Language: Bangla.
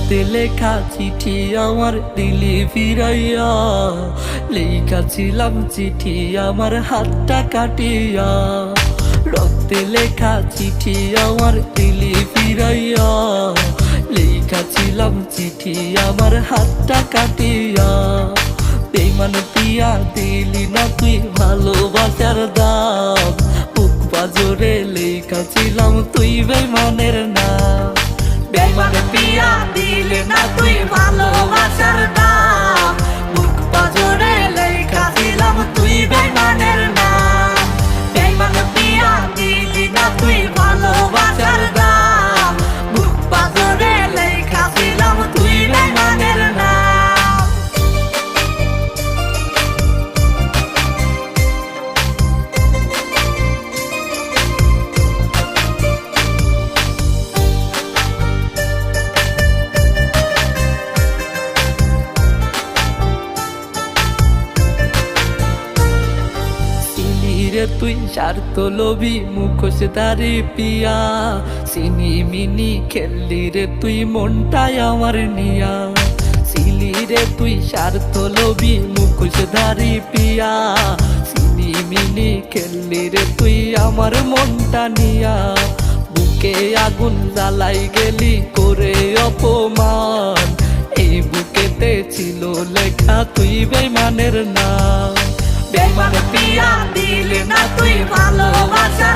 রক্তে লেখা চিঠি আমার দিলি ফিরাইয়া, লেখাছিলাম চিঠি আমার হাতটা কাটিয়া। রক্তে লেখা চিঠি আমার দিলি ফিরাইয়া, লেখাছিলাম চিঠি আমার হাতটা কাটিয়া। বেইমান পিয়া দিলি না তুই ভালোবাসার দাম, বুক পাজরে লেখাছিলাম তুই বেইমানের নাম। বেইমান পিয়া দিলি না তুই ভালোবাসার দাম, বুক পাজরে লেখাছিলাম তুই বেইমানের নাম। বেইমান পিয়া দিলি না তুই ভালোবাসার দাম, বুক পাজরে লেখাছিলাম তুই বেইমানের নাম। তুই স্বার্থ লোভী মুখোশধারী পিয়া, সিনি মিনি খেললি রে তুই মনটাই আমার নিয়া। সিলি রে তুই স্বার্থ লোভী মুখোশধারী পিয়া, সিনি মিনি খেললি রে তুই আমার মনটা নিয়া। বুকে আগুন জ্বালাই গেলি করে অপমান, এই বুকেতে ছিল লেখা তুই বেইমানের নাম। বেইমান পিয়া দিলি না তুই ভালোবাসার